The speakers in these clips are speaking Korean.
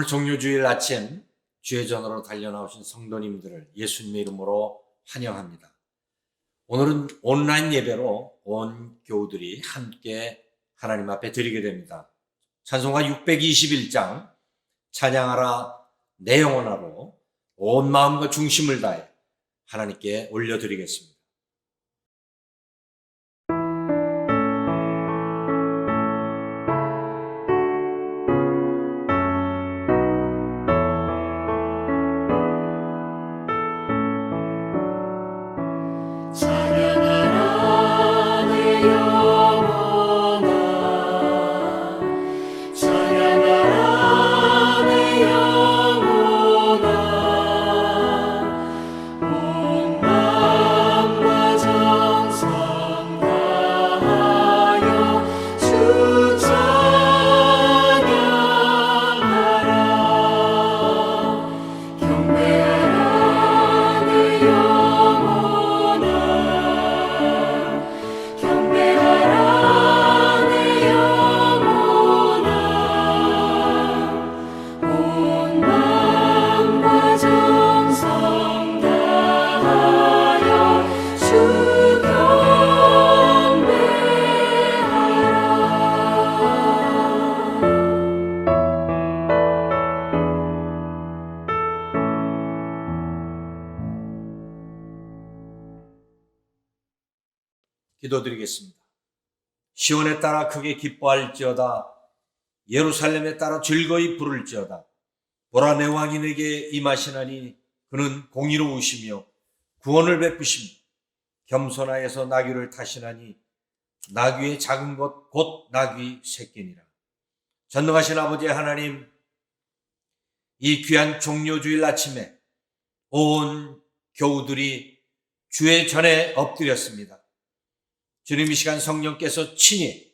오늘 종료주일 아침 주의 전으로 달려나오신 성도님들을 예수님의 이름으로 환영합니다. 오늘은 온라인 예배로 온 교우들이 함께 하나님 앞에 드리게 됩니다. 찬송가 621장 찬양하라 내 영혼아로 온 마음과 중심을 다해 하나님께 올려드리겠습니다. 기도드리겠습니다. 시온에 따라 크게 기뻐할지어다. 예루살렘에 따라 즐거이 부를지어다. 보라 내 왕이 내게 임하시나니 그는 공의로우시며 구원을 베푸시며 겸손하여서 나귀를 타시나니 나귀의 작은 것 곧 나귀 새끼니라. 전능하신 아버지 하나님, 이 귀한 종료주일 아침에 온 교우들이 주의 전에 엎드렸습니다. 주님, 이 시간 성령께서 친히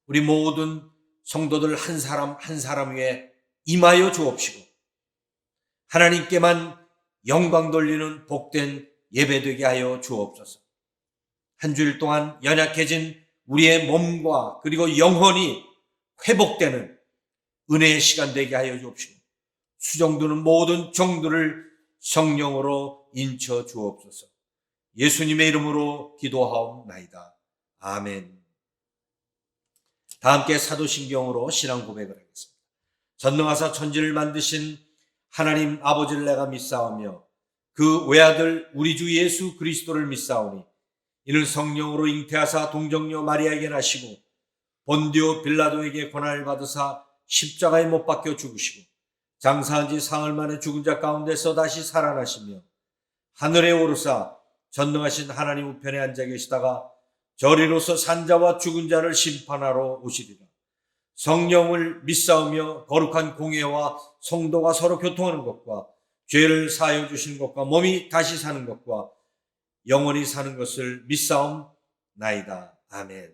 우리 모든 성도들 한 사람 한 사람 위에 임하여 주옵시고 하나님께만 영광 돌리는 복된 예배되게 하여 주옵소서. 한 주일 동안 연약해진 우리의 몸과 그리고 영혼이 회복되는 은혜의 시간 되게 하여 주옵시고 수종드는 모든 종들을 성령으로 인쳐 주옵소서. 예수님의 이름으로 기도하옵나이다. 아멘. 다 함께 사도신경으로 신앙 고백을 하겠습니다. 전능하사 천지를 만드신 하나님 아버지를 내가 믿사오며 그 외아들 우리 주 예수 그리스도를 믿사오니 이는 성령으로 잉태하사 동정녀 마리아에게 나시고 본디오 빌라도에게 고난을 받으사 십자가에 못 박혀 죽으시고 장사한 지 사흘 만에 죽은 자 가운데서 다시 살아나시며 하늘에 오르사 전능하신 하나님 우편에 앉아 계시다가 저리로서 산자와 죽은 자를 심판하러 오시리라. 성령을 믿사오며 거룩한 공예와 성도가 서로 교통하는 것과 죄를 사하여 주시는 것과 몸이 다시 사는 것과 영원히 사는 것을 믿사옵나이다. 아멘.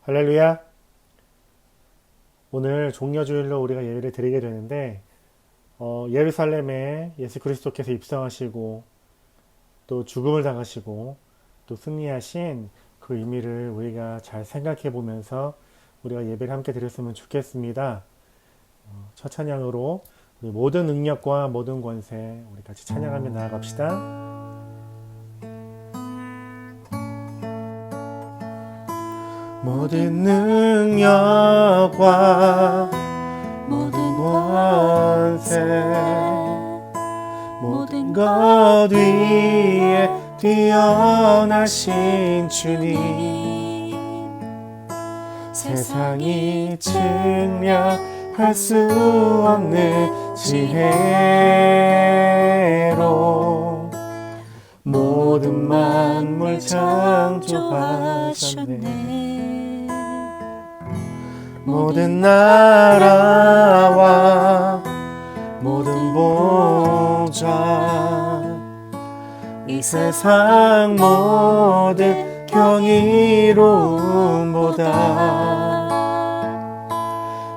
할렐루야. 오늘 종려주일로 우리가 예배를 드리게 되는데 예루살렘에 예수 그리스도께서 입성하시고 또 죽음을 당하시고 또 승리하신 그 의미를 우리가 잘 생각해 보면서 우리가 예배를 함께 드렸으면 좋겠습니다. 첫 찬양으로 우리 모든 능력과 모든 권세 우리 같이 찬양하며 나아갑시다. 모든 능력과 모든 권세 모든 것 위에 뛰어나신 주님 세상이 증명할 수 없는 지혜로 모든 만물 창조하셨네. 모든 나라와 모든 보좌 이 세상 모든 경이로움보다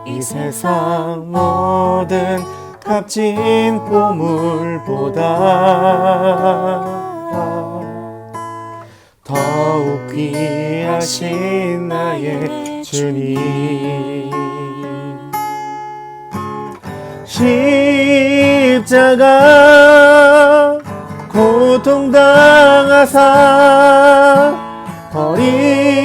이 세상 모든 값진 보물보다 더욱 귀하신 나의 주님 십자가 고통당하사 버림받고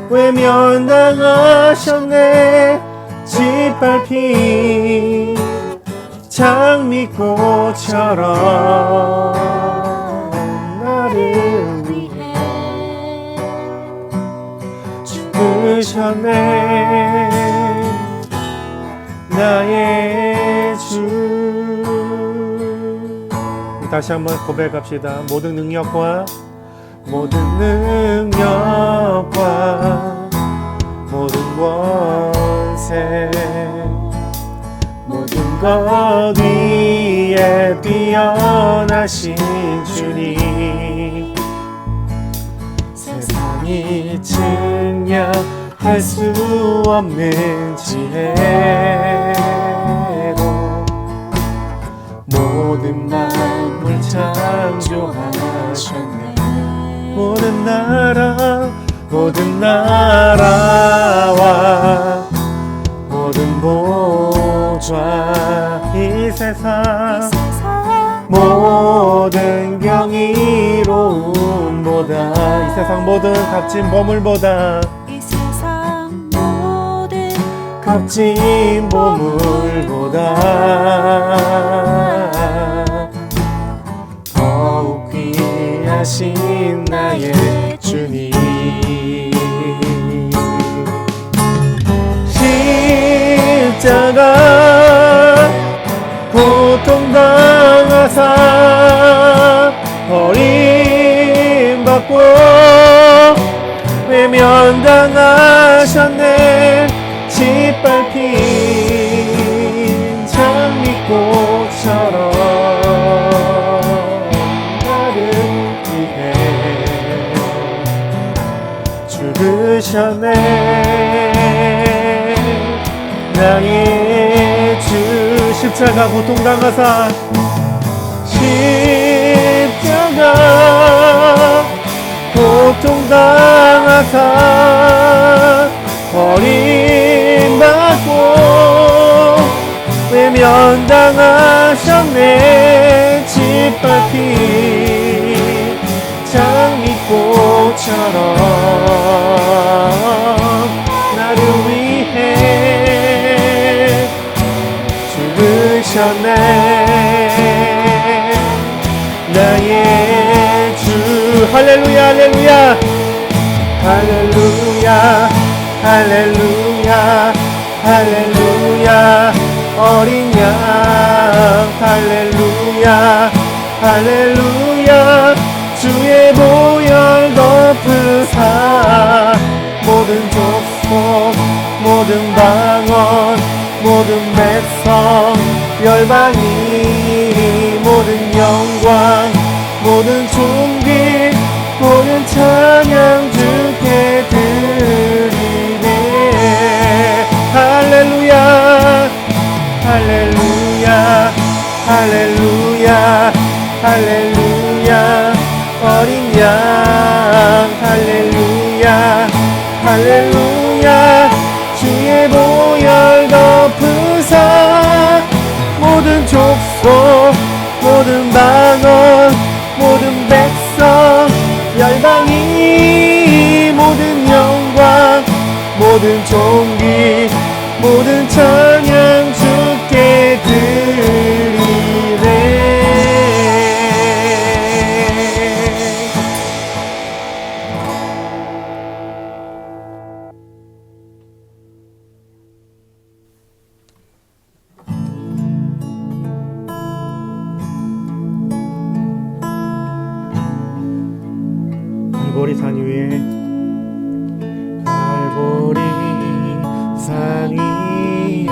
외면당하셨네. 짓밟힌 장미꽃처럼 나를 위해 죽으셨네. 나의 주. 다시 한번 고백합시다. 모든 능력과 모든 권세 모든 것 위에 뛰어나신 주님, 세상이 증명할 수 없는 지혜로 모든 만물 창조하셨네. 모든 나라와 모든 보좌, 이 세상 모든 경이로움보다, 이 세상 모든 값진 보물보다, 이 세상 모든 값진 보물보다 더욱 귀하신 나의 주님. 십자가 고통당하사 버림받고 외면당하셨네. 짓밟힌 장미꽃처럼 나를 위해 죽으셨네. 나의 주. 십자가 고통당하사 십자가 고통당하사 버림받고 외면당하셨네. 짓밟힌 장미꽃처럼 나를 위해 죽으셨네. 나의 주. 할렐루야 할렐루야 할렐루야 할렐루야 할렐루야. 어린 양 할렐루야 할렐루야. 주의 보혈 덮으사 모든 족속 모든 방언 모든 백성 열방이 모든 영광 모든 존귀 모든 찬양 주께 드리네. 할렐루야 할렐루야 할렐루야 할렐루야. 어린 양 할렐루야 할렐루야. 주의 보혈 덮으사 모든 족속 모든 방언 모든 백성 열방이 모든 영광 모든 존귀 모든 찬양 주께 드리네. 갈보리 산 위에 갈보리 산 위에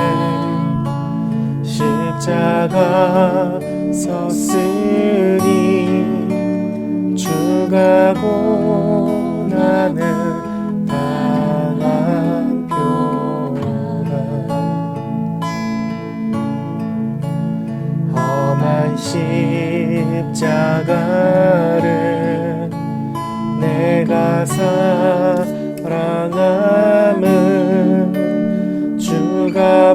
십자가 섰으니 주가 고난을 당한 표라. 험한 십자가를 내가 사랑함은 주가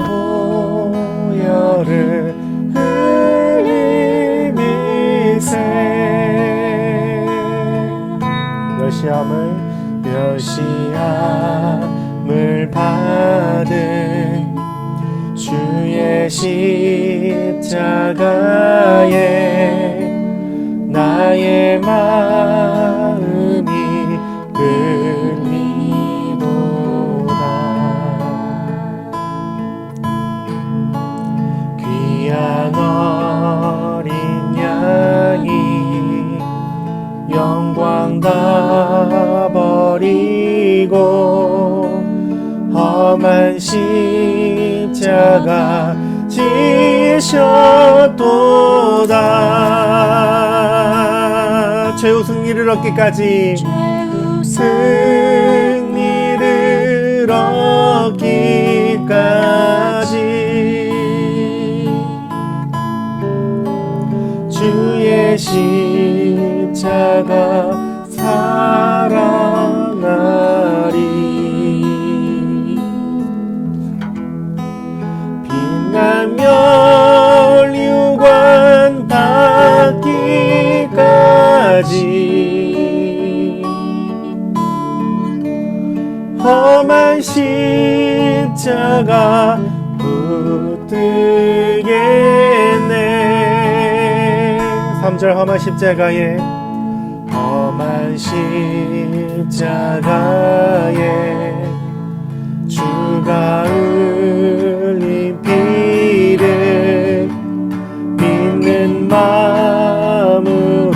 십자가에 나의 마음이 끌리도다. 귀한 어린 양이 영광 다 버리고 험한 십자가 지셨도다. 최후 승리를 얻기까지, 승리를 얻기까지 주의 십자가 사랑하리. 빛난 멸류관 받기까지 험한 십자가 붙들겠네. 3절 험한 십자가에, 험한 십자가에 주가 흘린 피를 믿는 마음으로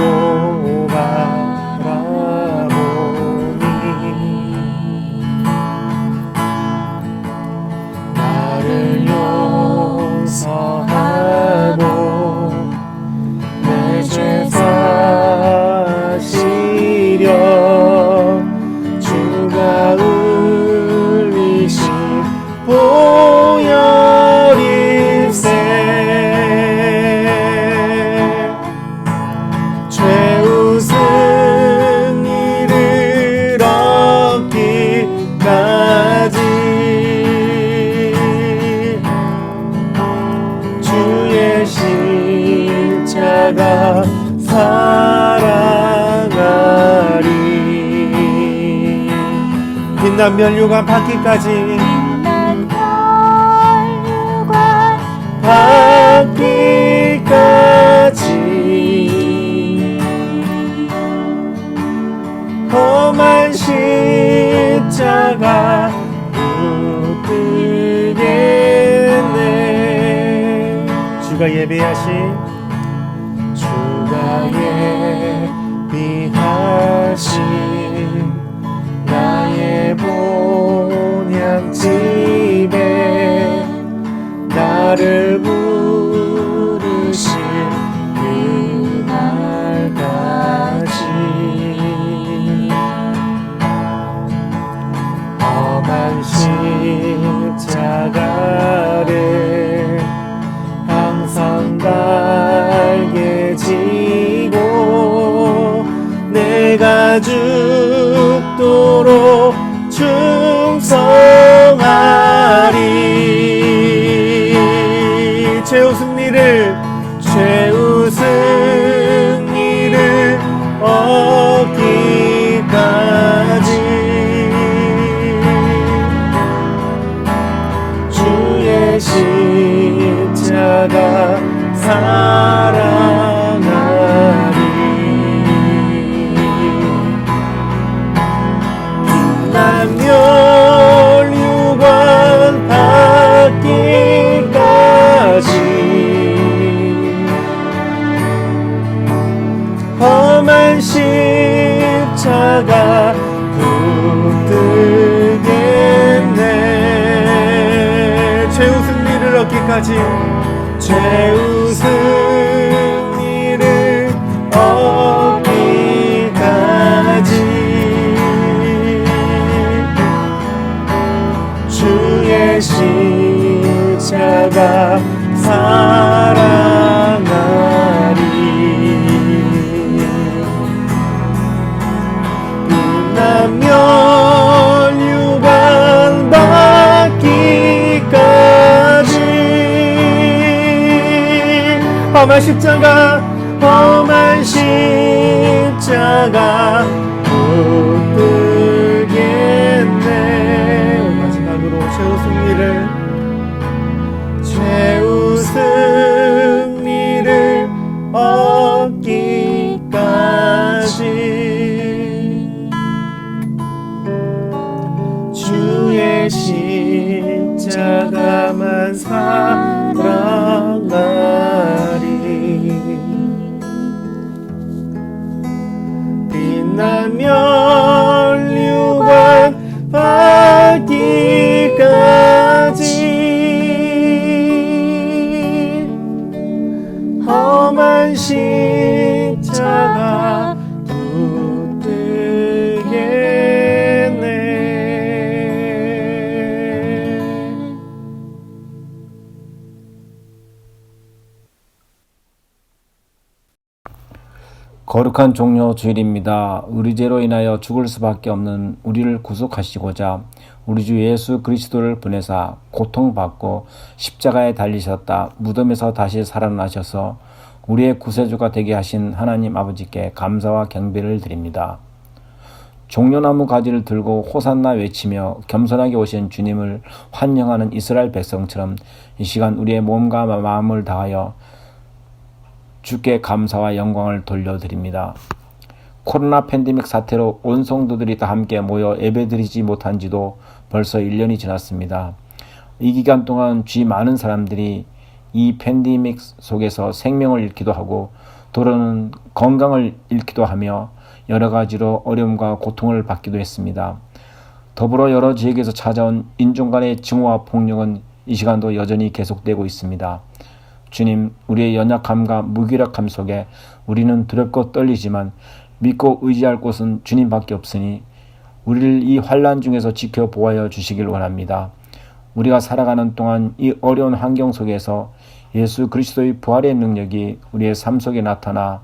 바라보니 나를 용서하고 내 죄 사시려 주가 흘리신 보혈일세. 최후 승리를 얻기까지 주의 십자가 사랑하리. 빛난 멸류관 받기까지, 받기까지 험한 십자가 붙들겠네. 주가 예비하신, 주가 예비하신 나의 본향집에 나를 부르신 그날까지 험한 십자가를 항상 달게 지고 내가 죽도록 충성하리. 최후 승리를 얻기까지 주의 십자가 사랑하리. 빛난 멸류관 받기까지 험한 십자가 붙들겠네. 최후 승리를 얻기까지, 최후 승리를 얻기까지 주의 십자가 사랑하리. 빛난 멸류관 받기까지 험한 십자가, 험한 십자가 붙들겠네. 마지막으로 최후 승리를, 최후 승리 난 십자가 붙들겠네. 거룩한 종료 주일입니다. 우리 죄로 인하여 죽을 수밖에 없는 우리를 구속하시고자 우리 주 예수 그리스도를 보내사 고통받고 십자가에 달리셨다. 무덤에서 다시 살아나셔서 우리의 구세주가 되게 하신 하나님 아버지께 감사와 경배를 드립니다. 종려나무 가지를 들고 호산나 외치며 겸손하게 오신 주님을 환영하는 이스라엘 백성처럼 이 시간 우리의 몸과 마음을 다하여 주께 감사와 영광을 돌려드립니다. 코로나 팬데믹 사태로 온 성도들이 다 함께 모여 예배드리지 못한 지도 벌써 1년이 지났습니다. 이 기간 동안 쥐 많은 사람들이 이 팬데믹 속에서 생명을 잃기도 하고 또는 건강을 잃기도 하며 여러 가지로 어려움과 고통을 받기도 했습니다. 더불어 여러 지역에서 찾아온 인종 간의 증오와 폭력은 이 시간도 여전히 계속되고 있습니다. 주님, 우리의 연약함과 무기력함 속에 우리는 두렵고 떨리지만 믿고 의지할 곳은 주님밖에 없으니 우리를 이 환난 중에서 지켜 보호하여 주시길 원합니다. 우리가 살아가는 동안 이 어려운 환경 속에서 예수 그리스도의 부활의 능력이 우리의 삶 속에 나타나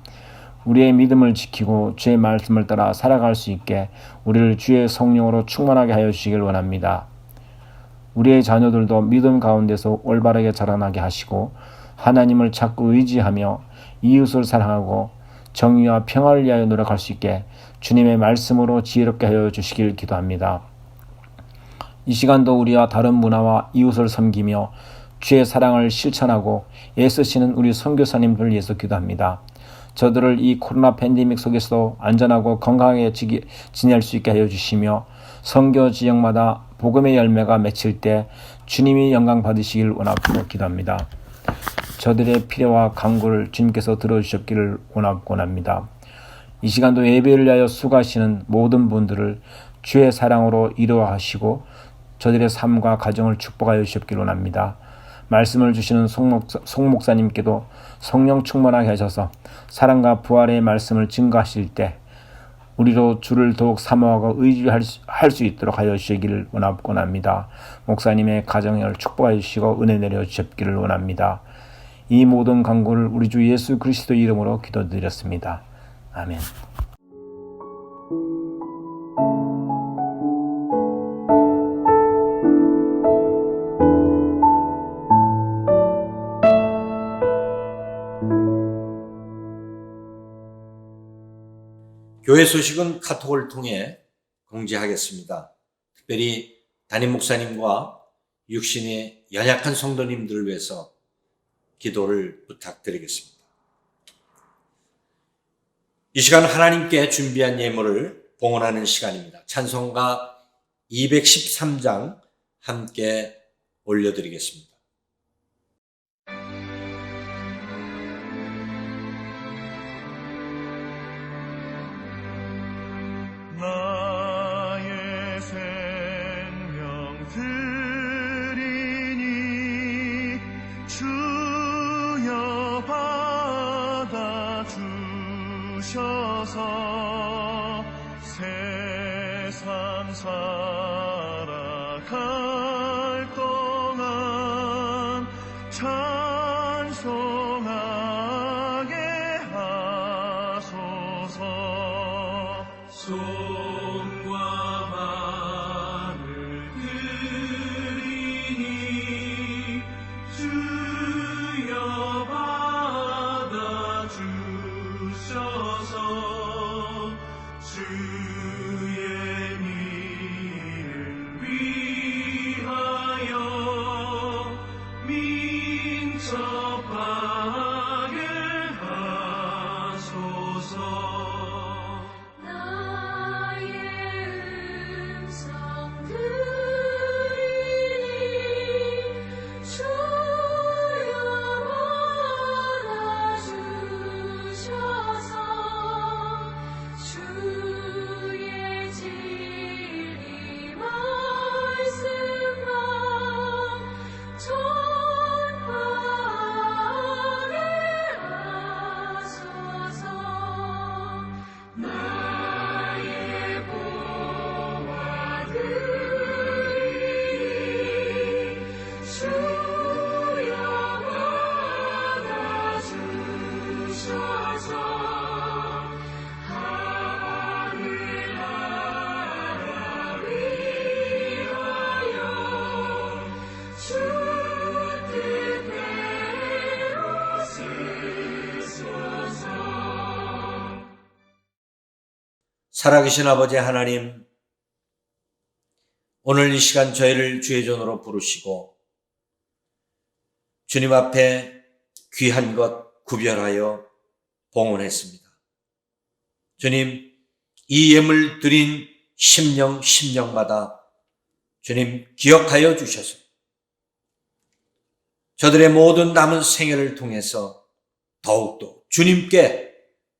우리의 믿음을 지키고 주의 말씀을 따라 살아갈 수 있게 우리를 주의 성령으로 충만하게 하여 주시길 원합니다. 우리의 자녀들도 믿음 가운데서 올바르게 자라나게 하시고 하나님을 자꾸 의지하며 이웃을 사랑하고 정의와 평화를 위하여 노력할 수 있게 주님의 말씀으로 지혜롭게 하여 주시길 기도합니다. 이 시간도 우리와 다른 문화와 이웃을 섬기며 주의 사랑을 실천하고 애쓰시는 우리 선교사님들을 위해서 기도합니다. 저들을 이 코로나 팬데믹 속에서도 안전하고 건강하게 지낼 수 있게 하여 주시며 선교 지역마다 복음의 열매가 맺힐 때 주님이 영광 받으시길 원하고 기도합니다. 저들의 필요와 간구를 주님께서 들어주셨기를 원합니다. 이 시간도 예배를 위하여 수고하시는 모든 분들을 주의 사랑으로 이루어하시고 저들의 삶과 가정을 축복하여 주셨기를 원합니다. 말씀을 주시는 송 목사님께도 성령 충만하게 하셔서 사랑과 부활의 말씀을 증거하실 때 우리로 주를 더욱 사모하고 의지할 수 있도록 하여 주시기를 원합니다. 목사님의 가정을 축복하여 주시고 은혜 내려 주셨기를 원합니다. 이 모든 간구를 우리 주 예수 그리스도 이름으로 기도드렸습니다. 아멘. 교회 소식은 카톡을 통해 공지하겠습니다. 특별히 담임 목사님과 육신의 연약한 성도님들을 위해서 기도를 부탁드리겠습니다. 이 시간 하나님께 준비한 예물을 봉헌하는 시간입니다. 찬송가 213장 함께 올려드리겠습니다. 나의 생명 드리니 주여 받아 주셔서 세상 살아갈 동안 찬송하게 하소서. 손과 발을 드리니 주여 받아 주셔서 주의 이름 위하여 민첩하게 하소서. 살아계신 아버지 하나님, 오늘 이 시간 저희를 주의 전으로 부르시고 주님 앞에 귀한 것 구별하여 봉헌했습니다. 주님, 이 예물 드린 심령마다 주님 기억하여 주셔서 저들의 모든 남은 생애를 통해서 더욱더 주님께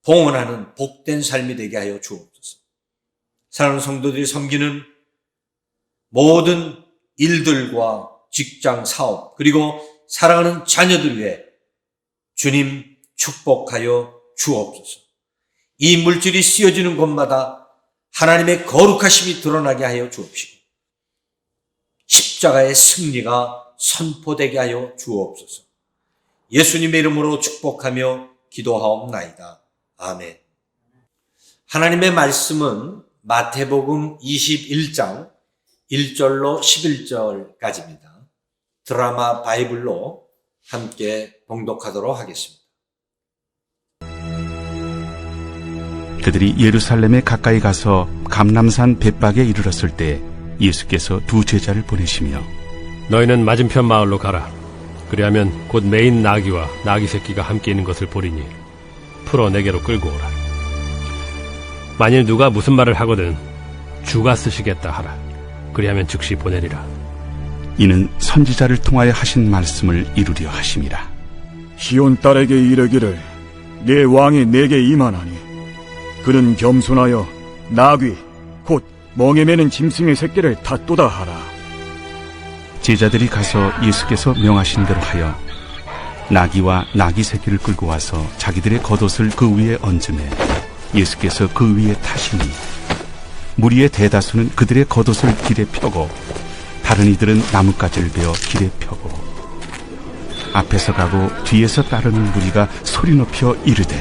봉헌하는 복된 삶이 되게 하여 주옵소서. 사랑하는 성도들이 섬기는 모든 일들과 직장, 사업, 그리고 사랑하는 자녀들 위해 주님 축복하여 주옵소서. 이 물질이 쓰여지는 곳마다 하나님의 거룩하심이 드러나게 하여 주옵시고 십자가의 승리가 선포되게 하여 주옵소서. 예수님의 이름으로 축복하며 기도하옵나이다. 아멘. 하나님의 말씀은 마태복음 21장 1절로 11절까지입니다. 드라마 바이블로 함께 봉독하도록 하겠습니다. 그들이 예루살렘에 가까이 가서 감람산 벳박에 이르렀을 때 예수께서 두 제자를 보내시며 너희는 맞은편 마을로 가라. 그리하면 곧 매인 나귀와 나귀 새끼가 함께 있는 것을 보리니 풀어 내게로 끌고 오라. 만일 누가 무슨 말을 하거든 주가 쓰시겠다 하라. 그리하면 즉시 보내리라. 이는 선지자를 통하여 하신 말씀을 이루려 하심이라. 시온 딸에게 이르기를 내 왕이 내게 임하나니 그는 겸손하여 나귀 곧 멍에 매는 짐승의 새끼를 탔도다 하라. 제자들이 가서 예수께서 명하신 대로 하여 나귀와 나귀 새끼를 끌고 와서 자기들의 겉옷을 그 위에 얹으매 예수께서 그 위에 타시니 무리의 대다수는 그들의 겉옷을 길에 펴고 다른 이들은 나뭇가지를 베어 길에 펴고 앞에서 가고 뒤에서 따르는 무리가 소리 높여 이르되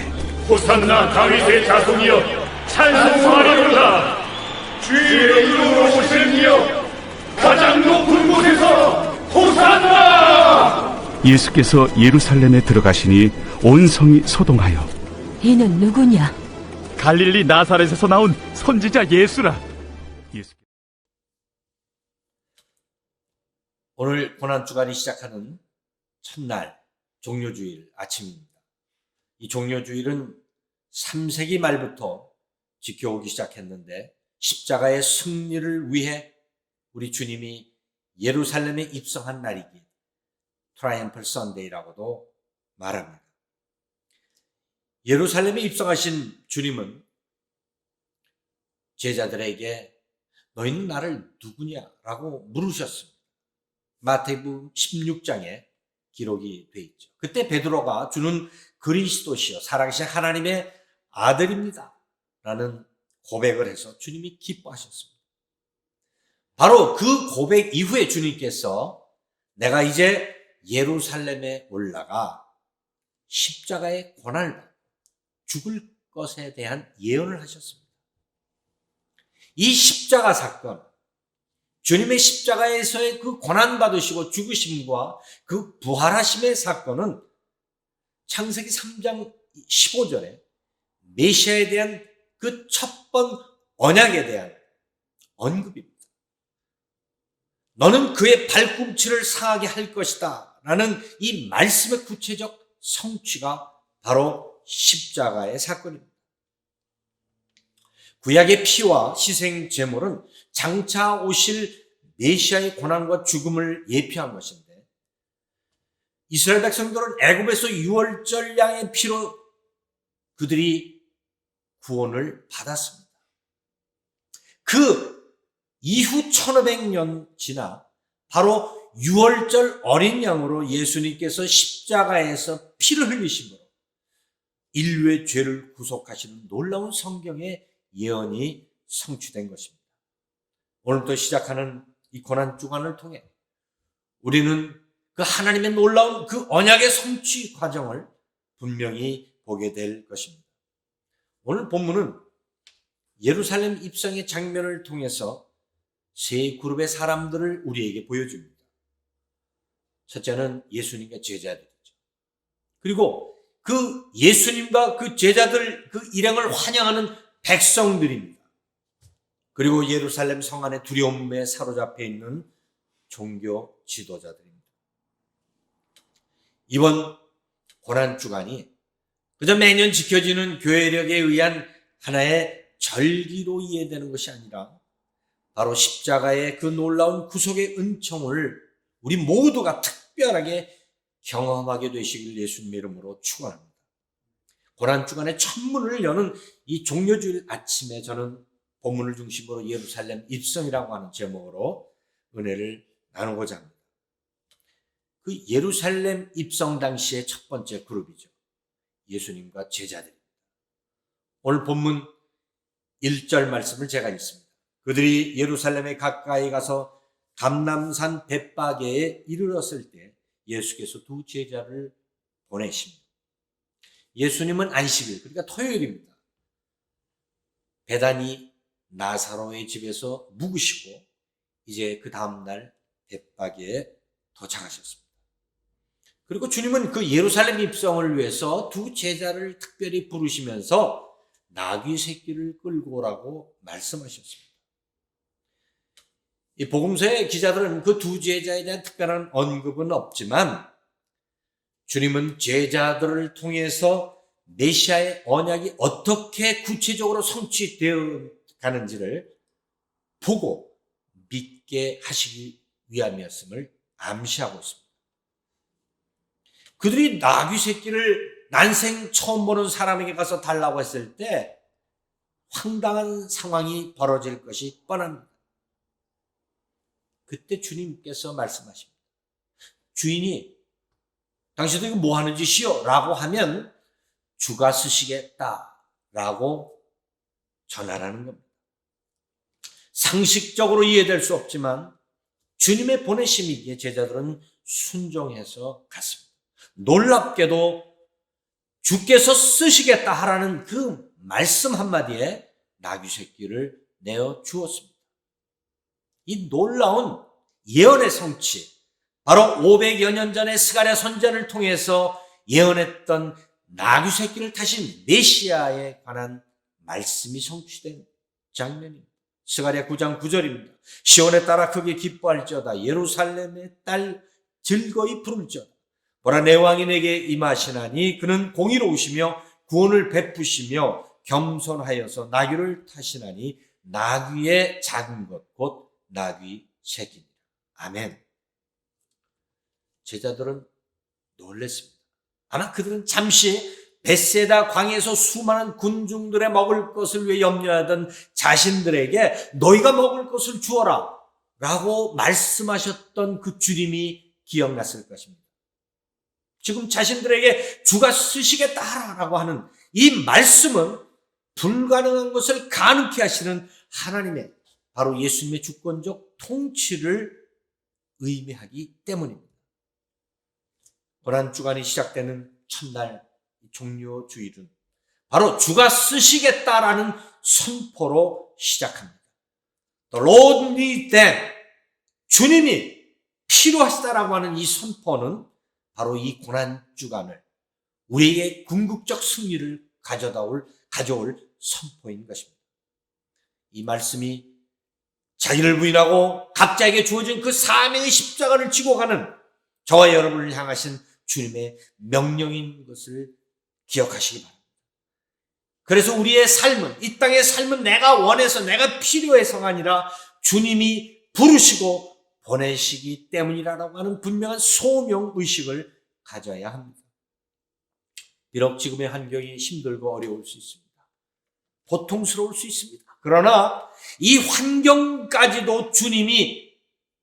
호산나 다윗의 자손이여 찬송하리로다. 주의 이름으로 오시는 이여 가장 높은 곳에서 호산나. 예수께서 예루살렘에 들어가시니 온 성이 소동하여 이는 누구냐? 갈릴리 나사렛에서 나온 선지자 예수라. 오늘 고난주간이 시작하는 첫날 종료주일 아침입니다. 이 종료주일은 3세기 말부터 지켜오기 시작했는데 십자가의 승리를 위해 우리 주님이 예루살렘에 입성한 날이기에 트라이엄플 선데이라고도 말합니다. 예루살렘에 입성하신 주님은 제자들에게 너희는 나를 누구냐라고 물으셨습니다. 마태복음 16장에 기록이 되어 있죠. 그때 베드로가 주는 그리스도시요 살아계신 하나님의 아들입니다 라는 고백을 해서 주님이 기뻐하셨습니다. 바로 그 고백 이후에 주님께서 내가 이제 예루살렘에 올라가 십자가의 고난을 받고 죽을 것에 대한 예언을 하셨습니다. 이 십자가 사건, 주님의 십자가에서의 그 고난받으시고 죽으심과 그 부활하심의 사건은 창세기 3장 15절에 메시아에 대한 그 첫 번 언약에 대한 언급입니다. 너는 그의 발꿈치를 상하게 할 것이다 라는 이 말씀의 구체적 성취가 바로 십자가의 사건입니다. 구약의 피와 희생 제물은 장차 오실 메시아의 고난과 죽음을 예표한 것인데 이스라엘 백성들은 애굽에서 유월절 양의 피로 그들이 구원을 받았습니다. 그 이후 1500년 지나 바로 유월절 어린 양으로 예수님께서 십자가에서 피를 흘리심으로 인류의 죄를 구속하시는 놀라운 성경의 예언이 성취된 것입니다. 오늘부터 시작하는 이 고난주간을 통해 우리는 그 하나님의 놀라운 그 언약의 성취 과정을 분명히 보게 될 것입니다. 오늘 본문은 예루살렘 입성의 장면을 통해서 세 그룹의 사람들을 우리에게 보여줍니다. 첫째는 예수님과 제자들이죠. 그리고 그 예수님과 그 제자들 그 일행을 환영하는 백성들입니다. 그리고 예루살렘 성 안에 두려움에 사로잡혀 있는 종교 지도자들입니다. 이번 고난주간이 그저 매년 지켜지는 교회력에 의한 하나의 절기로 이해되는 것이 아니라 바로 십자가의 그 놀라운 구속의 은총을 우리 모두가 특별하게 경험하게 되시길 예수님의 이름으로 축원합니다. 고난주간의 첫문을 여는 이 종려주일 아침에 저는 본문을 중심으로 예루살렘 입성이라고 하는 제목으로 은혜를 나누고자 합니다. 그 예루살렘 입성 당시의 첫 번째 그룹이죠. 예수님과 제자들입니다. 오늘 본문 1절 말씀을 제가 읽습니다. 그들이 예루살렘에 가까이 가서 감람산 벳바게에 이르렀을 때 예수께서 두 제자를 보내십니다. 예수님은 안식일, 그러니까 토요일입니다. 베다니 나사로의 집에서 묵으시고 이제 그 다음날 벳바게에 도착하셨습니다. 그리고 주님은 그 예루살렘 입성을 위해서 두 제자를 특별히 부르시면서 나귀 새끼를 끌고 오라고 말씀하셨습니다. 이 복음서의 기자들은 그 두 제자에 대한 특별한 언급은 없지만 주님은 제자들을 통해서 메시아의 언약이 어떻게 구체적으로 성취되어 가는지를 보고 믿게 하시기 위함이었음을 암시하고 있습니다. 그들이 나귀 새끼를 난생 처음 보는 사람에게 가서 달라고 했을 때 황당한 상황이 벌어질 것이 뻔합니다. 그때 주님께서 말씀하십니다. 주인이 당신도 이거 뭐 하는 짓이요? 라고 하면 주가 쓰시겠다 라고 전하라는 겁니다. 상식적으로 이해될 수 없지만 주님의 보내심이기에 제자들은 순종해서 갔습니다. 놀랍게도 주께서 쓰시겠다 하라는 그 말씀 한마디에 나귀 새끼를 내어 주었습니다. 이 놀라운 예언의 성취, 바로 500여 년 전에 스가랴 선지자를 통해서 예언했던 나귀 새끼를 타신 메시아에 관한 말씀이 성취된 장면입니다. 스가랴 9장 9절입니다. 시온에 따라 크게 기뻐할지어다. 예루살렘의 딸 즐거이 부를지어다. 보라, 내 왕이 내게 임하시나니 그는 공의로우시며 구원을 베푸시며 겸손하여서 나귀를 타시나니 나귀의 작은 것 곧 나귀 새끼니라. 아멘. 제자들은 놀랐습니다. 아마 그들은 잠시 벳세다 광야에서 수많은 군중들의 먹을 것을 위해 염려하던 자신들에게 너희가 먹을 것을 주어라 라고 말씀하셨던 그 주님이 기억났을 것입니다. 지금 자신들에게 주가 쓰시겠다라고 하는 이 말씀은 불가능한 것을 가능케 하시는 하나님의 바로 예수님의 주권적 통치를 의미하기 때문입니다. 고난주간이 시작되는 첫날 종료 주일은 바로 주가 쓰시겠다라는 선포로 시작합니다. The Lord needs them. 주님이 필요하시다라고 하는 이 선포는 바로 이 고난주간을 우리에게 궁극적 승리를 가져올 선포인 것입니다. 이 말씀이 자기를 부인하고 각자에게 주어진 그 사명의 십자가를 지고 가는 저와 여러분을 향하신 주님의 명령인 것을 기억하시기 바랍니다. 그래서 우리의 삶은, 이 땅의 삶은 내가 원해서 내가 필요해서가 아니라 주님이 부르시고 보내시기 때문이라고 하는 분명한 소명의식을 가져야 합니다. 비록 지금의 환경이 힘들고 어려울 수 있습니다. 고통스러울 수 있습니다. 그러나 이 환경까지도 주님이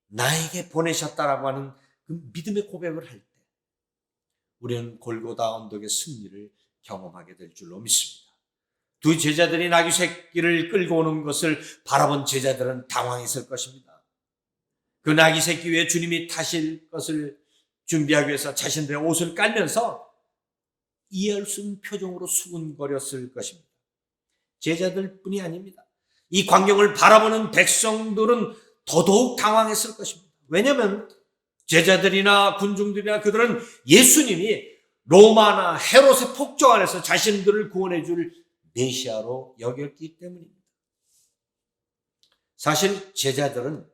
나에게 보내셨다라고 하는 그 믿음의 고백을 할 때 우리는 골고다 언덕의 승리를 경험하게 될 줄로 믿습니다. 두 제자들이 나귀 새끼를 끌고 오는 것을 바라본 제자들은 당황했을 것입니다. 그 나귀 새끼 위에 주님이 타실 것을 준비하기 위해서 자신들의 옷을 깔면서 이해할 수 없는 표정으로 수군거렸을 것입니다. 제자들뿐이 아닙니다. 이 광경을 바라보는 백성들은 더더욱 당황했을 것입니다. 왜냐하면 제자들이나 군중들이나 그들은 예수님이 로마나 헤롯의 폭정 안에서 자신들을 구원해 줄 메시아로 여겼기 때문입니다. 사실 제자들은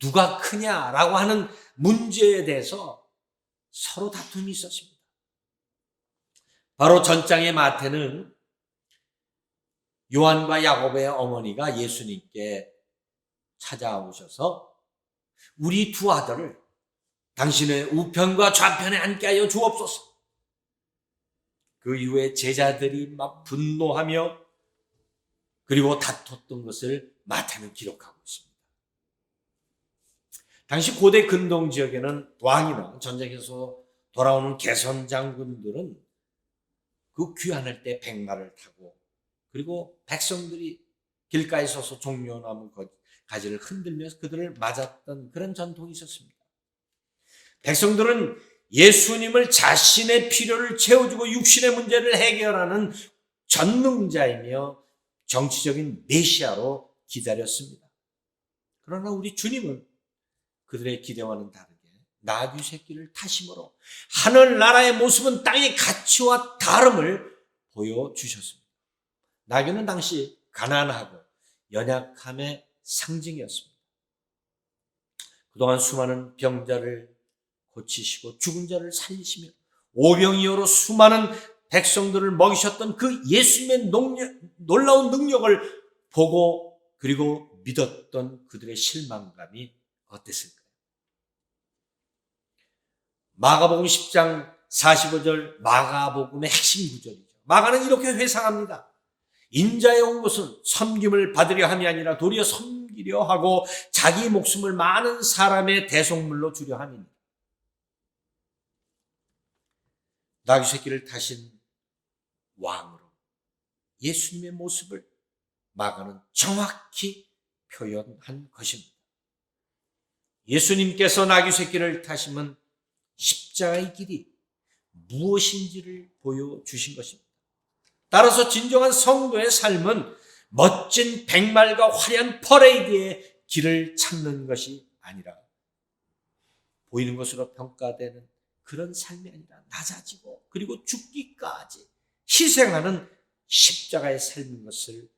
누가 크냐라고 하는 문제에 대해서 서로 다툼이 있었습니다. 바로 전장의 마태는 요한과 야곱의 어머니가 예수님께 찾아오셔서 우리 두 아들을 당신의 우편과 좌편에 앉게 하여 주옵소서. 그 이후에 제자들이 막 분노하며 그리고 다퉜던 것을 마태는 기록하고 있습니다. 당시 고대 근동 지역에는 왕이나 전쟁에서 돌아오는 개선 장군들은 그 귀환할 때 백마를 타고 그리고 백성들이 길가에 서서 종려나무 가지를 흔들면서 그들을 맞았던 그런 전통이 있었습니다. 백성들은 예수님을 자신의 필요를 채워주고 육신의 문제를 해결하는 전능자이며 정치적인 메시아로 기다렸습니다. 그러나 우리 주님은 그들의 기대와는 다르게 나귀 새끼를 타심으로 하늘나라의 모습은 땅의 가치와 다름을 보여주셨습니다. 나귀는 당시 가난하고 연약함의 상징이었습니다. 그동안 수많은 병자를 고치시고 죽은 자를 살리시며 오병이어로 수많은 백성들을 먹이셨던 그 예수님의 놀라운 능력을 보고 그리고 믿었던 그들의 실망감이 어땠을까요? 마가복음 10장 45절 마가복음의 핵심 구절이죠. 마가는 이렇게 회상합니다. 인자에 온 것은 섬김을 받으려 함이 아니라 도리어 섬기려 하고 자기 목숨을 많은 사람의 대속물로 주려 함이니라. 나귀 새끼를 타신 왕으로 예수님의 모습을 마가는 정확히 표현한 것입니다. 예수님께서 나귀 새끼를 타심은 십자가의 길이 무엇인지를 보여주신 것입니다. 따라서 진정한 성도의 삶은 멋진 백말과 화려한 퍼레이드의 길을 찾는 것이 아니라 보이는 것으로 평가되는 그런 삶이 아니라 낮아지고 그리고 죽기까지 희생하는 십자가의 삶인 것을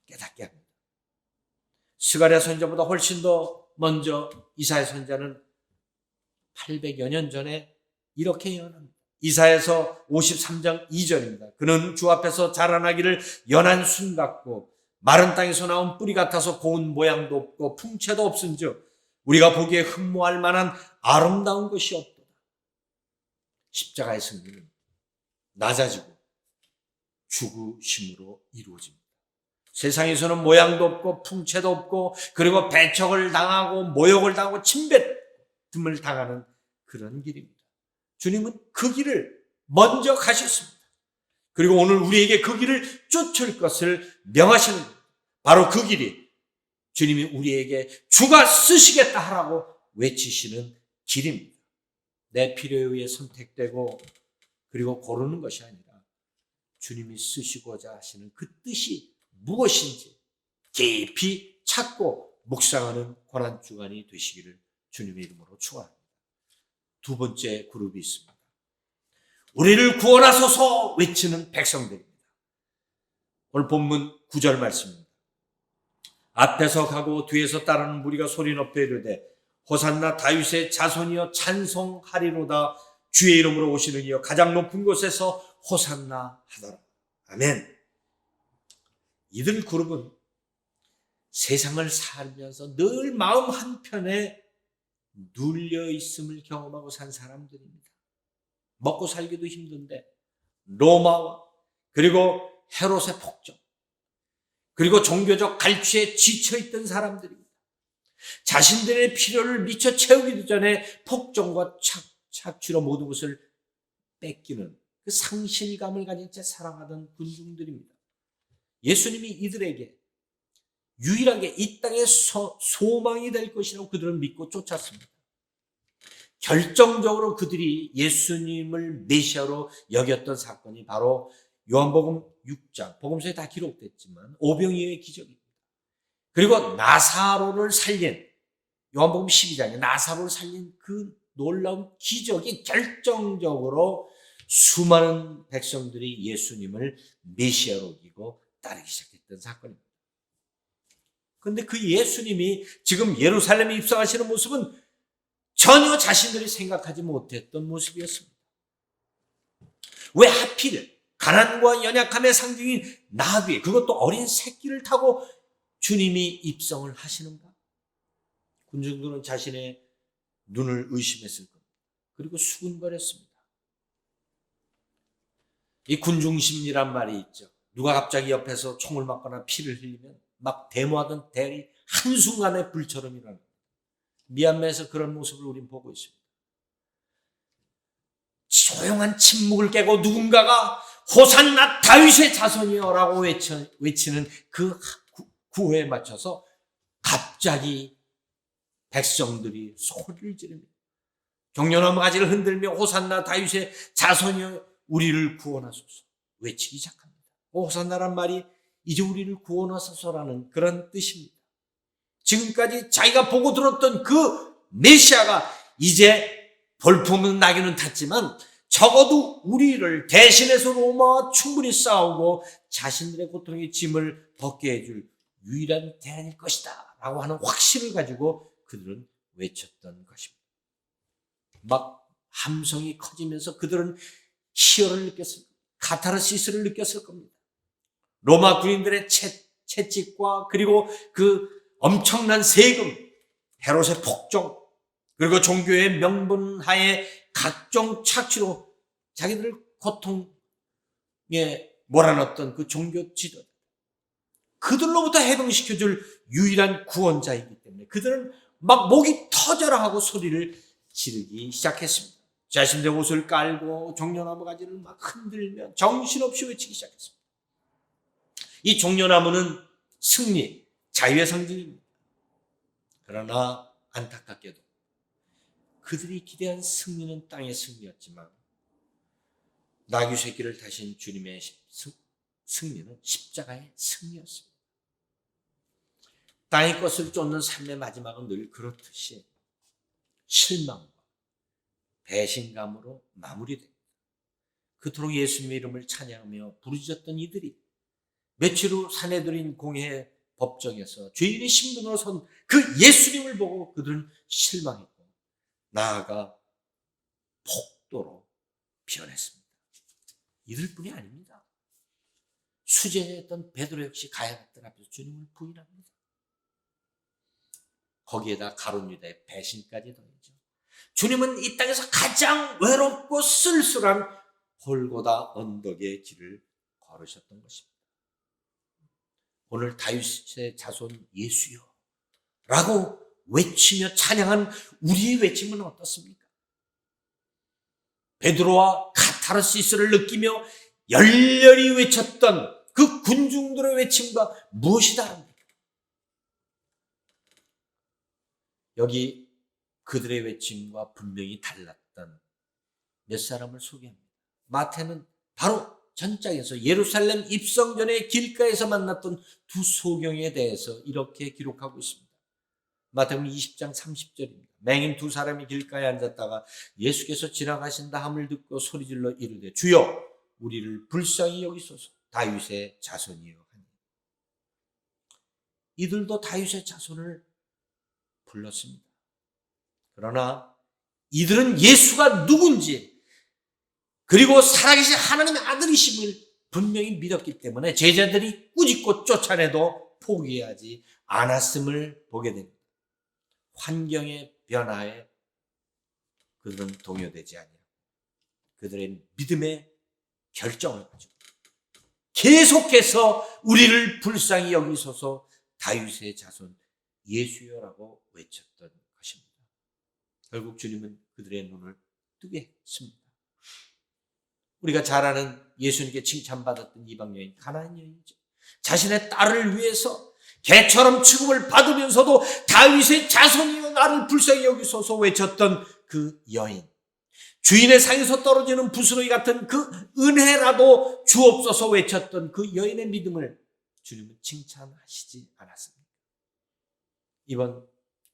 깨닫게 합니다. 스가랴 선지자보다 훨씬 더 먼저 이사야 선지자는 800여 년 전에 이렇게 예언합니다. 이사야서 53장 2절입니다. 그는 주 앞에서 자라나기를 연한 순 같고 마른 땅에서 나온 뿌리 같아서 고운 모양도 없고 풍채도 없은즉 우리가 보기에 흠모할 만한 아름다운 것이 없도다. 십자가의 승리는 낮아지고 죽으심으로 이루어집니다. 세상에서는 모양도 없고 풍채도 없고 그리고 배척을 당하고 모욕을 당하고 침뱉음을 당하는 그런 길입니다. 주님은 그 길을 먼저 가셨습니다. 그리고 오늘 우리에게 그 길을 쫓을 것을 명하시는 겁니다. 바로 그 길이 주님이 우리에게 주가 쓰시겠다 하라고 외치시는 길입니다. 내 필요에 의해 선택되고 그리고 고르는 것이 아니라 주님이 쓰시고자 하시는 그 뜻이 무엇인지 깊이 찾고 묵상하는 고난주간이 되시기를 주님의 이름으로 축원합니다. 두 번째 그룹이 있습니다. 우리를 구원하소서 외치는 백성들입니다. 오늘 본문 9절 말씀입니다. 앞에서 가고 뒤에서 따르는 무리가 소리 높여 이르되 호산나 다윗의 자손이여 찬송하리로다. 주의 이름으로 오시는 이여 가장 높은 곳에서 호산나 하더라. 아멘. 이들 그룹은 세상을 살면서 늘 마음 한편에 눌려 있음을 경험하고 산 사람들입니다. 먹고 살기도 힘든데 로마와 그리고 헤롯의 폭정 그리고 종교적 갈취에 지쳐있던 사람들입니다. 자신들의 필요를 미처 채우기도 전에 폭정과 착취로 모든 것을 뺏기는 그 상실감을 가진 채 살아가던 군중들입니다. 예수님이 이들에게 유일하게 이 땅의 소망이 될 것이라고 그들은 믿고 쫓았습니다. 결정적으로 그들이 예수님을 메시아로 여겼던 사건이 바로 요한복음 6장, 복음서에 다 기록됐지만 오병이어의 기적입니다. 그리고 나사로를 살린 요한복음 12장에 나사로를 살린 그 놀라운 기적이 결정적으로 수많은 백성들이 예수님을 메시아로 여기고 따르기 시작했던 사건입니다. 그런데 그 예수님이 지금 예루살렘에 입성하시는 모습은 전혀 자신들이 생각하지 못했던 모습이었습니다. 왜 하필 가난과 연약함의 상징인 나귀, 그것도 어린 새끼를 타고 주님이 입성을 하시는가? 군중들은 자신의 눈을 의심했을 겁니다. 그리고 수군거렸습니다. 이 군중심리란 말이 있죠. 누가 갑자기 옆에서 총을 맞거나 피를 흘리면 막 데모하던 대리 한순간에 불처럼 일어납니다. 미얀마에서 그런 모습을 우린 보고 있습니다. 조용한 침묵을 깨고 누군가가 호산나 다윗의 자손이여라고 외치는 그 구호에 맞춰서 갑자기 백성들이 소리를 지릅니다. 종려나무 가지를 흔들며 호산나 다윗의 자손이여 우리를 구원하소서 외치기 시작합니다. 호산나란 말이 이제 우리를 구원하소서라는 그런 뜻입니다. 지금까지 자기가 보고 들었던 그 메시아가 이제 볼품은 나귀는 탔지만 적어도 우리를 대신해서 로마와 충분히 싸우고 자신들의 고통의 짐을 벗게 해줄 유일한 대안일 것이다 라고 하는 확신을 가지고 그들은 외쳤던 것입니다. 막 함성이 커지면서 그들은 희열을 느꼈을 겁니다. 카타르시스를 느꼈을 겁니다. 로마 군인들의 채찍과 그리고 그 엄청난 세금, 헤롯의 폭정, 그리고 종교의 명분하에 각종 착취로 자기들을 고통에 몰아넣었던 그 종교 지도, 그들로부터 해방시켜줄 유일한 구원자이기 때문에 그들은 막 목이 터져라 하고 소리를 지르기 시작했습니다. 자신들의 옷을 깔고 종려나무 가지를 막 흔들며 정신없이 외치기 시작했습니다. 이 종려나무는 승리, 자유의 상징입니다. 그러나 안타깝게도 그들이 기대한 승리는 땅의 승리였지만 나귀 새끼를 타신 주님의 승리는 십자가의 승리였습니다. 땅의 것을 쫓는 삶의 마지막은 늘 그렇듯이 실망과 배신감으로 마무리됩니다. 그토록 예수님의 이름을 찬양하며 부르짖었던 이들이 며칠 후 사내들인 공회 법정에서 죄인의 신분으로 선 그 예수님을 보고 그들은 실망했고 나아가 폭도로 변했습니다. 이들뿐이 아닙니다. 수제자였던 베드로 역시 가야갓들 앞에서 주님을 부인합니다. 거기에다 가룟 유다의 배신까지 더해져 주님은 이 땅에서 가장 외롭고 쓸쓸한 골고다 언덕의 길을 걸으셨던 것입니다. 오늘 다윗의 자손 예수여 라고 외치며 찬양한 우리의 외침은 어떻습니까? 베드로와 카타르시스를 느끼며 열렬히 외쳤던 그 군중들의 외침과 무엇이 다릅니까? 여기 그들의 외침과 분명히 달랐던 몇 사람을 소개합니다. 마태는 바로 전장에서 예루살렘 입성 전에 길가에서 만났던 두 소경에 대해서 이렇게 기록하고 있습니다. 마태복음 20장 30절입니다. 맹인 두 사람이 길가에 앉았다가 예수께서 지나가신다 함을 듣고 소리질러 이르되 주여 우리를 불쌍히 여기소서 다윗의 자손이여 하니. 이들도 다윗의 자손을 불렀습니다. 그러나 이들은 예수가 누군지 그리고 살아계신 하나님의 아들이심을 분명히 믿었기 때문에 제자들이 꾸짖고 쫓아내도 포기하지 않았음을 보게 됩니다. 환경의 변화에 그들은 동요되지 아니하고 그들의 믿음의 결정을 가지고 계속해서 우리를 불쌍히 여기소서 다윗의 자손 예수여라고 외쳤던 것입니다. 결국 주님은 그들의 눈을 뜨게 했습니다. 우리가 잘 아는 예수님께 칭찬받았던 이방 여인 가나안 여인이죠. 자신의 딸을 위해서 개처럼 취급을 받으면서도 다윗의 자손이여 나를 불쌍히 여기소서 외쳤던 그 여인, 주인의 상에서 떨어지는 부스러기 같은 그 은혜라도 주옵소서 외쳤던 그 여인의 믿음을 주님은 칭찬하시지 않았습니까? 이번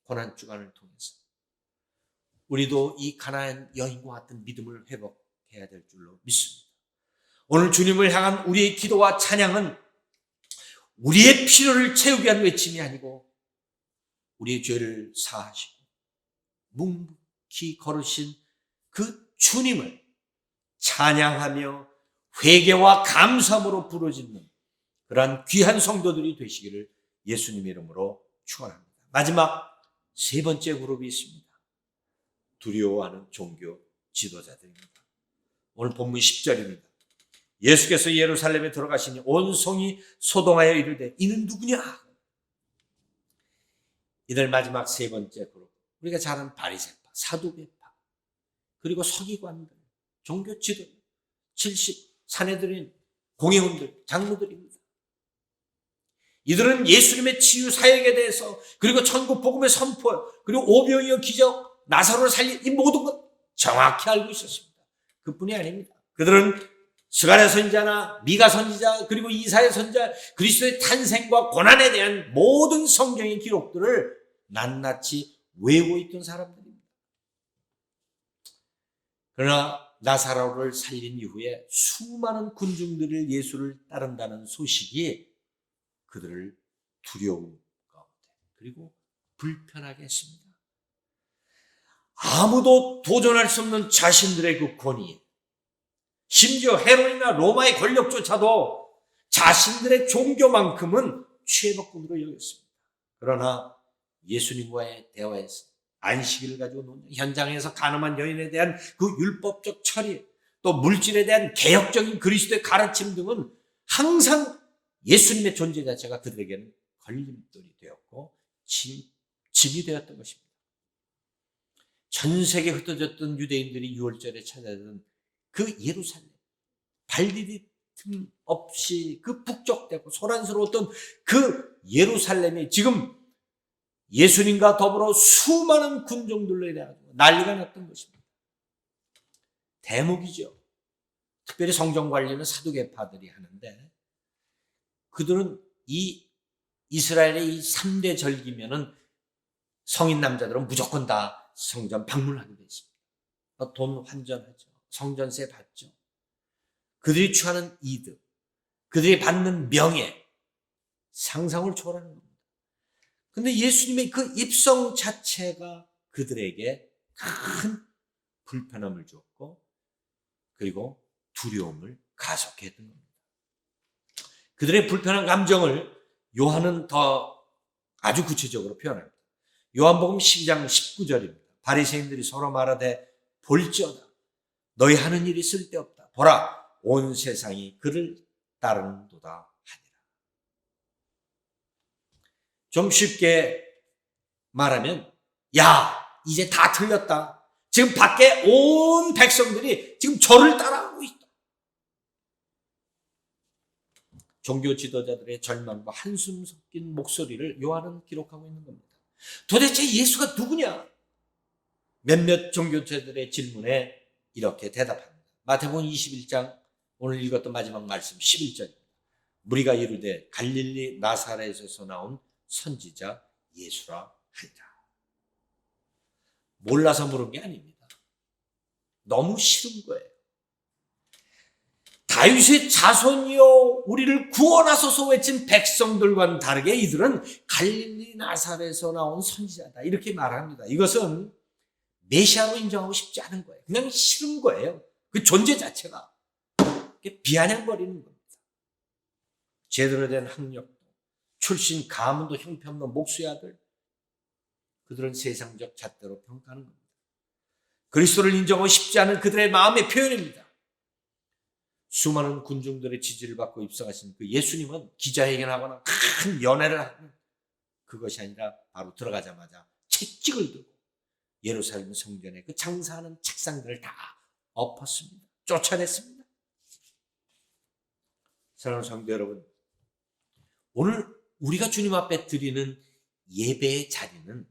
고난주간을 통해서 우리도 이 가나안 여인과 같은 믿음을 회복해야 될 줄로 믿습니다. 오늘 주님을 향한 우리의 기도와 찬양은 우리의 필요를 채우기 위한 외침이 아니고 우리의 죄를 사하시고 묵묵히 걸으신 그 주님을 찬양하며 회개와 감사함으로 부르짖는 그러한 귀한 성도들이 되시기를 예수님의 이름으로 축원합니다. 마지막 세 번째 그룹이 있습니다. 두려워하는 종교 지도자들입니다. 오늘 본문 10절입니다. 예수께서 예루살렘에 들어가시니 온 성이 소동하여 이르되 이는 누구냐? 이들 마지막 세 번째 그룹, 우리가 잘 아는 바리새파, 사두개파, 그리고 서기관들, 종교 지도, 70 사내들인 공회원들, 장로들입니다. 이들은 예수님의 치유 사역에 대해서, 그리고 천국 복음의 선포, 그리고 오병이어 기적, 나사로를 살린 이 모든 것 정확히 알고 있었습니다. 그뿐이 아닙니다. 그들은 스가랴 선지자나 미가 선지자, 그리고 이사야 선지자, 그리스도의 탄생과 고난에 대한 모든 성경의 기록들을 낱낱이 외우고 있던 사람들입니다. 그러나 나사로를 살린 이후에 수많은 군중들이 예수를 따른다는 소식이 그들을 두려움 가운데, 그리고 불편하게 했습니다. 아무도 도전할 수 없는 자신들의 그 권위, 심지어 헤롯이나 로마의 권력조차도 자신들의 종교만큼은 최복군으로 여겼습니다. 그러나 예수님과의 대화에서 안식일을 가지고 논쟁, 현장에서 가늠한 여인에 대한 그 율법적 처리, 또 물질에 대한 개혁적인 그리스도의 가르침 등은 항상 예수님의 존재 자체가 그들에게는 걸림돌이 되었고 짐이 되었던 것입니다. 전 세계에 흩어졌던 유대인들이 6월절에 찾아든 그 예루살렘, 발디딜 틈 없이 그 북적대고 소란스러웠던 그 예루살렘이 지금 예수님과 더불어 수많은 군종들로 인해 난리가 났던 것입니다. 대목이죠. 특별히 성전 관리는 사두개파들이 하는데, 그들은 이 이스라엘의 이 3대 절기면은 성인 남자들은 무조건 다 성전 방문하게 되어 있습니다. 돈 환전하죠. 성전세 받죠. 그들이 취하는 이득, 그들이 받는 명예, 상상을 초월하는 겁니다. 그런데 예수님의 그 입성 자체가 그들에게 큰 불편함을 주었고, 그리고 두려움을 가속해 했던 겁니다. 그들의 불편한 감정을 요한은 더 아주 구체적으로 표현합니다. 요한복음 12장 19절입니다. 바리새인들이 서로 말하되 볼지어다 너희 하는 일이 쓸데없다. 보라 온 세상이 그를 따르는도다 하니라. 좀 쉽게 말하면, 야 이제 다 틀렸다. 지금 밖에 온 백성들이 지금 저를 따라하고 있다. 종교 지도자들의 절망과 한숨 섞인 목소리를 요한은 기록하고 있는 겁니다. 도대체 예수가 누구냐? 몇몇 종교자들의 질문에 이렇게 대답합니다. 마태복음 21장 오늘 읽었던 마지막 말씀 11절입니다. 무리가 이르되 갈릴리 나사렛에서 나온 선지자 예수라 하니라. 몰라서 물은 게 아닙니다. 너무 싫은 거예요. 다윗의 자손이여 우리를 구원하소서 외친 백성들과는 다르게 이들은 갈릴리 나사렛에서 나온 선지자다 이렇게 말합니다. 이것은 메시아로 인정하고 싶지 않은 거예요. 그냥 싫은 거예요. 그 존재 자체가 비아냥거리는 겁니다. 제대로 된 학력도, 출신 가문도 형편없는 목수의 아들, 그들은 세상적 잣대로 평가하는 겁니다. 그리스도를 인정하고 싶지 않은 그들의 마음의 표현입니다. 수많은 군중들의 지지를 받고 입성하신 그 예수님은 기자회견하거나 큰 연회를 하는 그것이 아니라 바로 들어가자마자 채찍을 들고 예루살렘 성전에 그 장사하는 책상들을 다 엎었습니다. 쫓아냈습니다. 사랑하는 성도 여러분, 오늘 우리가 주님 앞에 드리는 예배의 자리는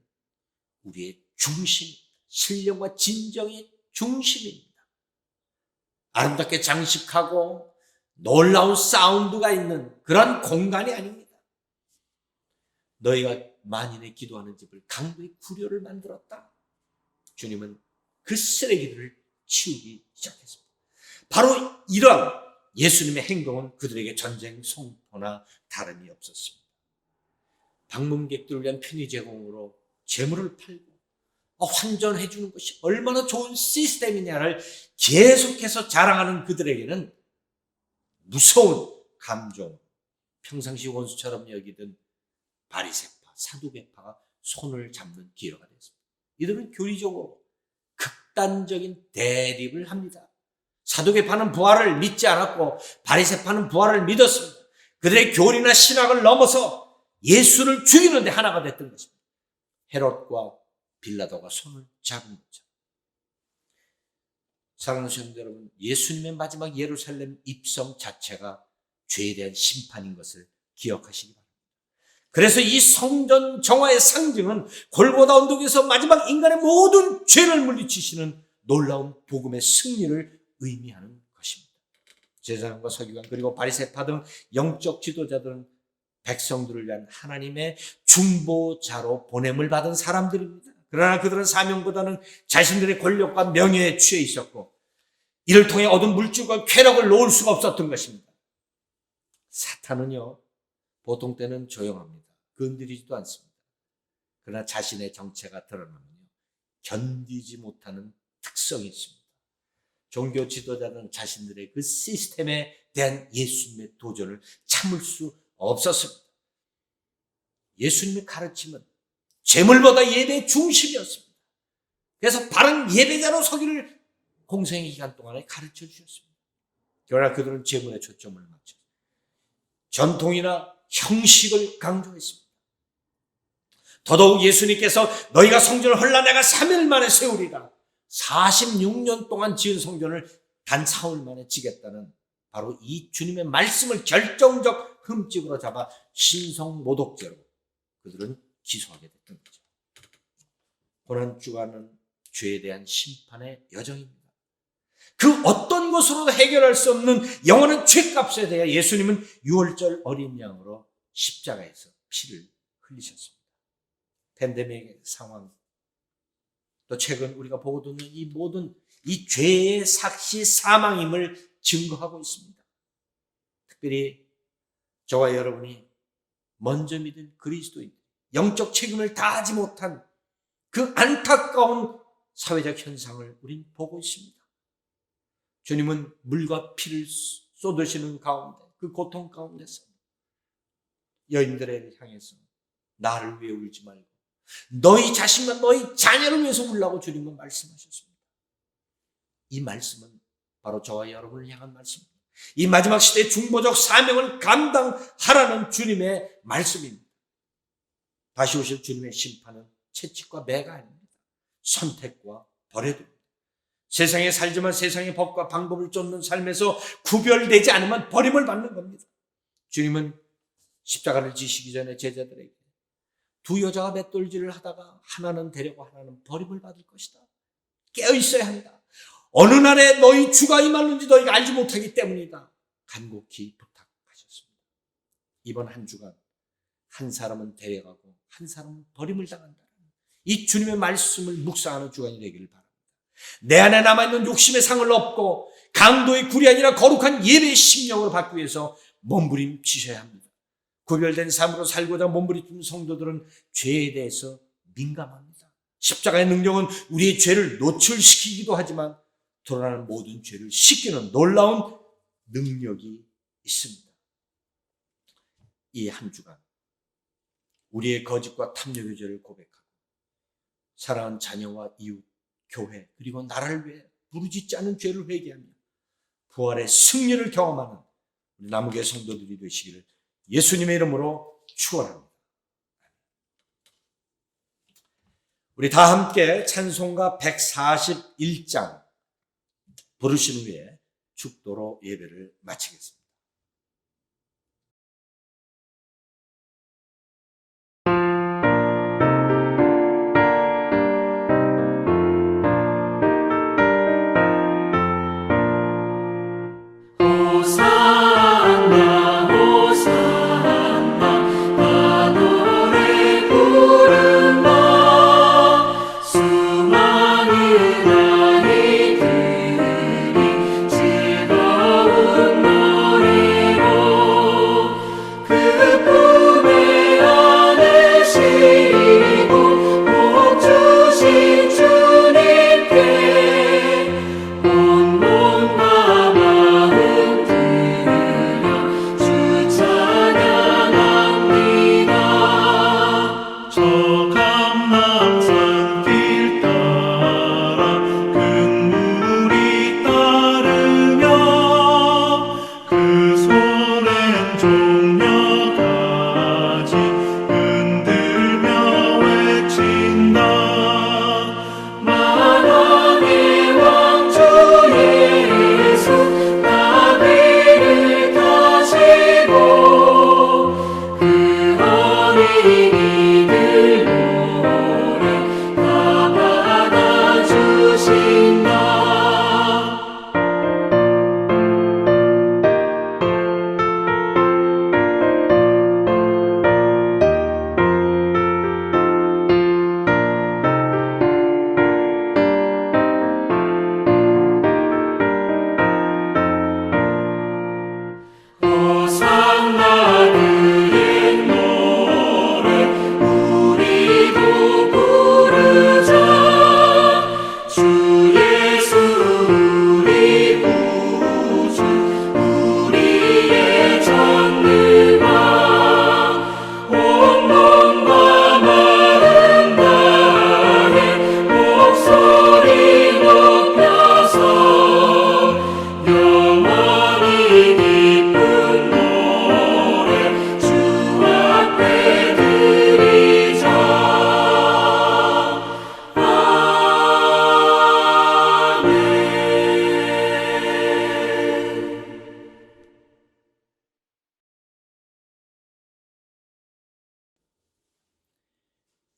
우리의 중심, 신령과 진정의 중심입니다. 아름답게 장식하고 놀라운 사운드가 있는 그런 공간이 아닙니다. 너희가 만인의 기도하는 집을 강도의 구려를 만들었다. 주님은 그 쓰레기들을 치우기 시작했습니다. 바로 이런 예수님의 행동은 그들에게 전쟁 송포나 다름이 없었습니다. 방문객들을 위한 편의 제공으로 재물을 팔고 환전해 주는 것이 얼마나 좋은 시스템이냐를 계속해서 자랑하는 그들에게는 무서운 감정, 평상시 원수처럼 여기던 바리새파, 사두개파가 손을 잡는 기회가 됐습니다. 이들은 교리적으로 극단적인 대립을 합니다. 사두개파는 부활을 믿지 않았고 바리새파는 부활을 믿었습니다. 그들의 교리나 신학을 넘어서 예수를 죽이는 데 하나가 됐던 것입니다. 헤롯과 빌라도가 손을 잡은 거죠. 사랑하는 성도 여러분, 예수님의 마지막 예루살렘 입성 자체가 죄에 대한 심판인 것을 기억하시기 바랍니다. 그래서 이 성전 정화의 상징은 골고다 언덕에서 마지막 인간의 모든 죄를 물리치시는 놀라운 복음의 승리를 의미하는 것입니다. 제사장과 서기관 그리고 바리새파 등 영적 지도자들은 백성들을 위한 하나님의 중보자로 보냄을 받은 사람들입니다. 그러나 그들은 사명보다는 자신들의 권력과 명예에 취해 있었고 이를 통해 얻은 물질과 쾌락을 놓을 수가 없었던 것입니다. 사탄은요, 보통 때는 조용합니다. 건드리지도 않습니다. 그러나 자신의 정체가 드러나면요, 견디지 못하는 특성이 있습니다. 종교 지도자들은 자신들의 그 시스템에 대한 예수님의 도전을 참을 수 없었습니다. 예수님의 가르침은 재물보다 예배의 중심이었습니다. 그래서 바른 예배자로 서기를 공생의 기간 동안에 가르쳐 주셨습니다. 그러나 그들은 재물에 초점을 맞춰 전통이나 형식을 강조했습니다. 더더욱 예수님께서 너희가 성전을 헐라 내가 3일 만에 세우리라. 46년 동안 지은 성전을 단 4일 만에 지겠다는 바로 이 주님의 말씀을 결정적 흠집으로 잡아 신성모독죄로 그들은 기소하게 됐던 거죠. 고난주간은 죄에 대한 심판의 여정입니다. 그 어떤 것으로도 해결할 수 없는 영원한 죄값에 대해 예수님은 6월절 어린 양으로 십자가에서 피를 흘리셨습니다. 팬데믹의 상황, 또 최근 우리가 보고 듣는 이 모든 이 죄의 삭시 사망임을 증거하고 있습니다. 특별히 저와 여러분이 먼저 믿은 그리스도인, 영적 책임을 다하지 못한 그 안타까운 사회적 현상을 우린 보고 있습니다. 주님은 물과 피를 쏟으시는 가운데, 그 고통 가운데서 여인들을 향해서 나를 위해 울지 말고 너희 자신과 너희 자녀를 위해서 울라고 주님은 말씀하셨습니다. 이 말씀은 바로 저와 여러분을 향한 말씀입니다. 이 마지막 시대의 중보적 사명을 감당하라는 주님의 말씀입니다. 다시 오실 주님의 심판은 채찍과 매가 아닙니다. 선택과 버려둡니다. 세상에 살지만 세상의 법과 방법을 쫓는 삶에서 구별되지 않으면 버림을 받는 겁니다. 주님은 십자가를 지시기 전에 제자들에게 두 여자가 맷돌질을 하다가 하나는 데려고 하나는 버림을 받을 것이다. 깨어 있어야 한다. 어느 날에 너희 주가 임하는지 너희가 알지 못하기 때문이다. 간곡히 부탁하셨습니다. 이번 한 주간 한 사람은 데려가고 한 사람은 버림을 당한다. 이 주님의 말씀을 묵상하는 주간이 되기를 바랍니다. 내 안에 남아있는 욕심의 상을 업고 강도의 굴이 아니라 거룩한 예배의 심령으로 받기 위해서 몸부림치셔야 합니다. 구별된 삶으로 살고자 몸부림치는 성도들은 죄에 대해서 민감합니다. 십자가의 능력은 우리의 죄를 노출시키기도 하지만 드러나는 모든 죄를 씻기는 놀라운 능력이 있습니다. 이 한 주간 우리의 거짓과 탐욕의 죄를 고백하고 사랑하는 자녀와 이웃, 교회 그리고 나라를 위해 부르짖지 않은 죄를 회개하며 부활의 승리를 경험하는 우리 남은 성도들이 되시기를 예수님의 이름으로 축원합니다. 우리 다 함께 찬송가 141장 부르신 후에 축도로 예배를 마치겠습니다. 수많은 아이들이 즐거운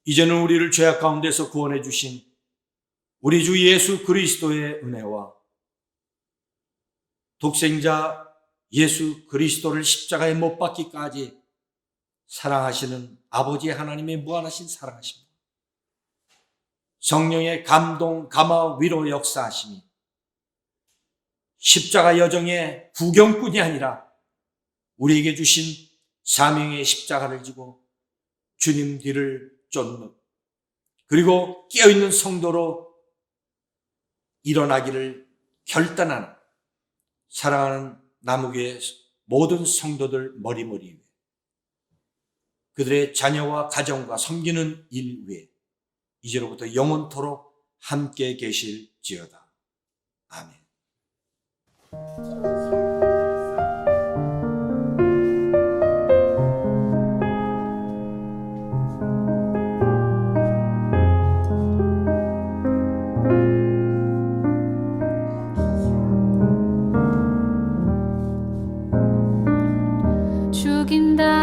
이제는 우리를 죄악 가운데서 구원해 주신 우리 주 예수 그리스도의 은혜와 독생자 예수 그리스도를 십자가에 못 박기까지 사랑하시는 아버지 하나님의 무한하신 사랑하심과 성령의 감동, 감화, 위로 역사하심이 십자가 여정의 구경꾼이 아니라 우리에게 주신 사명의 십자가를 지고 주님 뒤를 쫓는, 그리고 깨어있는 성도로 일어나기를 결단하는 사랑하는 남욱의 모든 성도들 머리머리 위에, 그들의 자녀와 가정과 섬기는 일 위에 이제로부터 영원토록 함께 계실지어다. 아멘. 죽인다